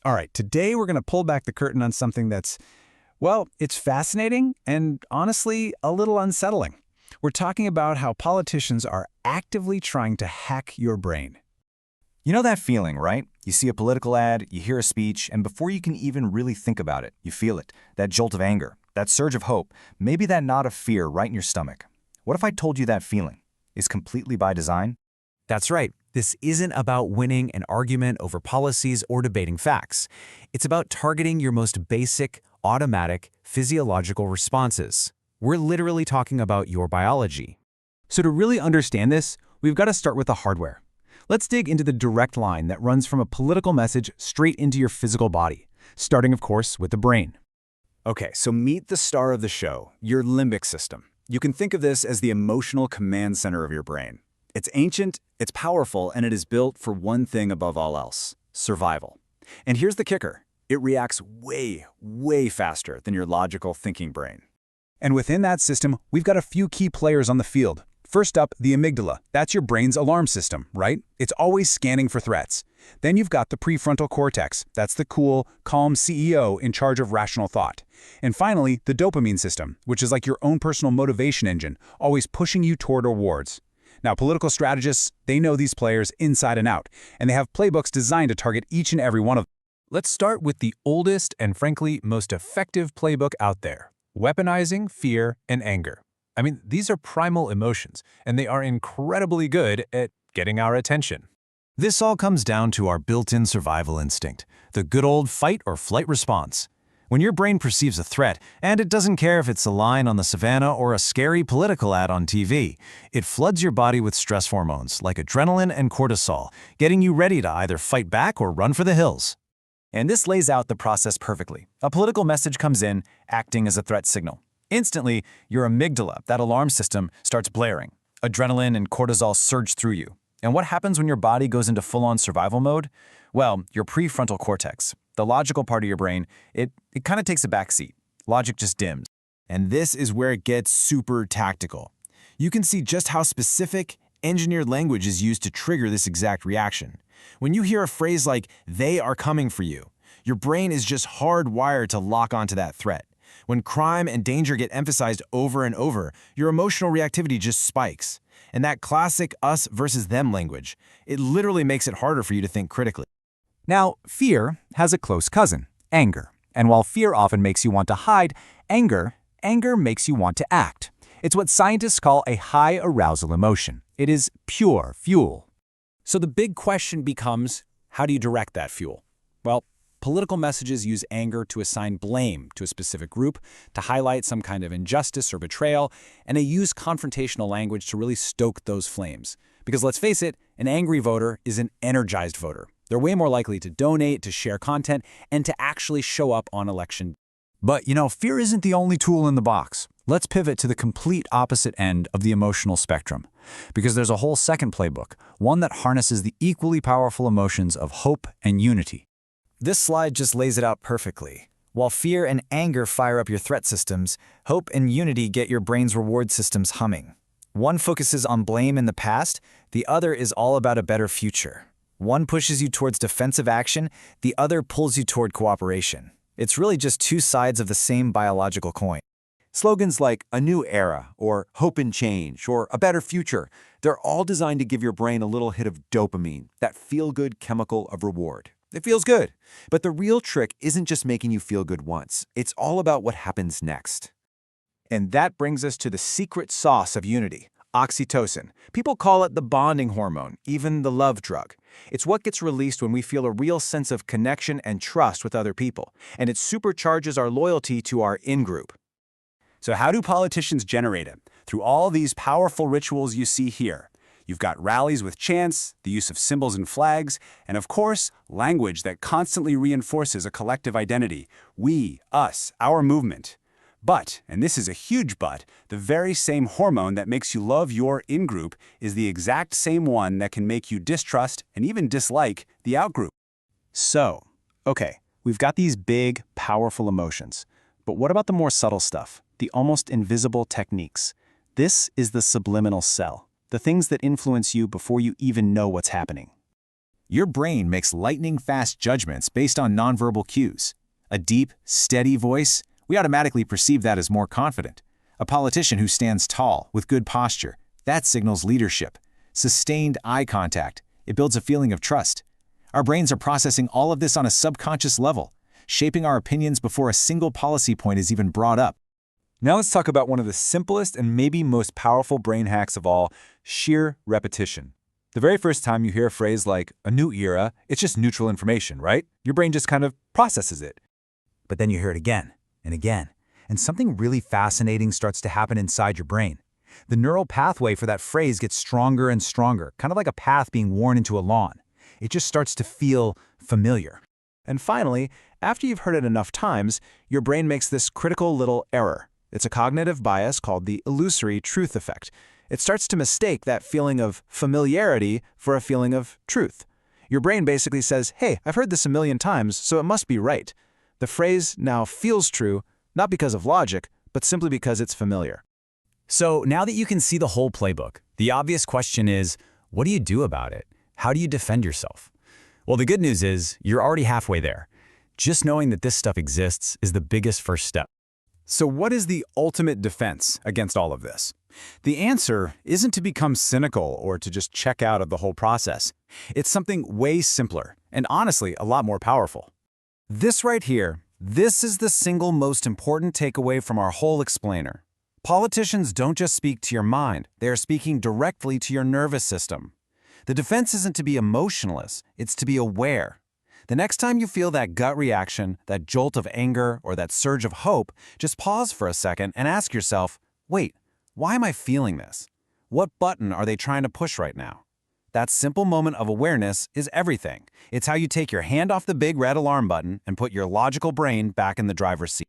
All right, today we're going to pull back the curtain on something that's, well, it's fascinating and honestly a little unsettling. We're talking about how politicians are actively trying to hack your brain. You know that feeling, right? You see a political ad, you hear a speech, and before you can even really think about it, you feel it. That jolt of anger, that surge of hope, maybe that knot of fear right in your stomach. What if I told you that feeling is completely by design? That's right. This isn't about winning an argument over policies or debating facts. It's about targeting your most basic, automatic, physiological responses. We're literally talking about your biology. So to really understand this, we've got to start with the hardware. Let's dig into the direct line that runs from a political message straight into your physical body, starting, of course, with the brain. Okay, so meet the star of the show, your limbic system. You can think of this as the emotional command center of your brain. It's ancient, it's powerful, and it is built for one thing above all else: survival. And here's the kicker. It reacts way, way faster than your logical thinking brain. And within that system, we've got a few key players on the field. First up, the amygdala. That's your brain's alarm system, right? It's always scanning for threats. Then you've got the prefrontal cortex. That's the cool, calm CEO in charge of rational thought. And finally, the dopamine system, which is like your own personal motivation engine, always pushing you toward rewards. Now, political strategists, they know these players inside and out, and they have playbooks designed to target each and every one of them. Let's start with the oldest and frankly most effective playbook out there: weaponizing fear and anger. I mean, these are primal emotions, and they are incredibly good at getting our attention. This all comes down to our built-in survival instinct, the good old fight or flight response. When your brain perceives a threat, and it doesn't care if it's a lion on the savannah or a scary political ad on TV, it floods your body with stress hormones like adrenaline and cortisol, getting you ready to either fight back or run for the hills. And this lays out the process perfectly. A political message comes in, acting as a threat signal. Instantly, your amygdala, that alarm system, starts blaring. Adrenaline and cortisol surge through you. And what happens when your body goes into full-on survival mode? Well, your prefrontal cortex, the logical part of your brain, it kind of takes a backseat. Logic just dims. And this is where it gets super tactical. You can see just how specific, engineered language is used to trigger this exact reaction. When you hear a phrase like, "they are coming for you," your brain is just hardwired to lock onto that threat. When crime and danger get emphasized over and over, your emotional reactivity just spikes. And that classic us versus them language, it literally makes it harder for you to think critically. Now, fear has a close cousin, anger. And while fear often makes you want to hide, anger makes you want to act. It's what scientists call a high arousal emotion. It is pure fuel. So the big question becomes, how do you direct that fuel? Well, political messages use anger to assign blame to a specific group, to highlight some kind of injustice or betrayal, and they use confrontational language to really stoke those flames. Because let's face it, an angry voter is an energized voter. They're way more likely to donate, to share content, and to actually show up on election. But, fear isn't the only tool in the box. Let's pivot to the complete opposite end of the emotional spectrum. Because there's a whole second playbook, one that harnesses the equally powerful emotions of hope and unity. This slide just lays it out perfectly. While fear and anger fire up your threat systems, hope and unity get your brain's reward systems humming. One focuses on blame in the past, the other is all about a better future. One pushes you towards defensive action, the other pulls you toward cooperation. It's really just two sides of the same biological coin. Slogans like "a new era" or "hope and change" or "a better future," they're all designed to give your brain a little hit of dopamine, that feel-good chemical of reward. It feels good. But the real trick isn't just making you feel good once. It's all about what happens next. And that brings us to the secret sauce of unity, oxytocin. People call it the bonding hormone, even the love drug. It's what gets released when we feel a real sense of connection and trust with other people, and it supercharges our loyalty to our in-group. So how do politicians generate it? Through all these powerful rituals you see here. You've got rallies with chants, the use of symbols and flags, and of course, language that constantly reinforces a collective identity. We, us, our movement. But, and this is a huge but, the very same hormone that makes you love your in-group is the exact same one that can make you distrust and even dislike the out-group. So, okay, we've got these big, powerful emotions. But what about the more subtle stuff, the almost invisible techniques? This is the subliminal cell, the things that influence you before you even know what's happening. Your brain makes lightning-fast judgments based on nonverbal cues. A deep, steady voice, we automatically perceive that as more confident. A politician who stands tall, with good posture, that signals leadership. Sustained eye contact, it builds a feeling of trust. Our brains are processing all of this on a subconscious level, shaping our opinions before a single policy point is even brought up. Now let's talk about one of the simplest and maybe most powerful brain hacks of all, sheer repetition. The very first time you hear a phrase like a new era, it's just neutral information, right? Your brain just kind of processes it. But then you hear it again and again, and something really fascinating starts to happen inside your brain. The neural pathway for that phrase gets stronger and stronger, kind of like a path being worn into a lawn. It just starts to feel familiar. And finally, after you've heard it enough times, your brain makes this critical little error. It's a cognitive bias called the illusory truth effect. It starts to mistake that feeling of familiarity for a feeling of truth. Your brain basically says, hey, I've heard this a million times, so it must be right. The phrase now feels true, not because of logic, but simply because it's familiar. So now that you can see the whole playbook, the obvious question is, what do you do about it? How do you defend yourself? Well, the good news is you're already halfway there. Just knowing that this stuff exists is the biggest first step. So what is the ultimate defense against all of this? The answer isn't to become cynical or to just check out of the whole process. It's something way simpler and honestly a lot more powerful. This right here, this is the single most important takeaway from our whole explainer. Politicians don't just speak to your mind, they are speaking directly to your nervous system. The defense isn't to be emotionless, it's to be aware. The next time you feel that gut reaction, that jolt of anger, or that surge of hope, just pause for a second and ask yourself, wait, why am I feeling this? What button are they trying to push right now? That simple moment of awareness is everything. It's how you take your hand off the big red alarm button and put your logical brain back in the driver's seat.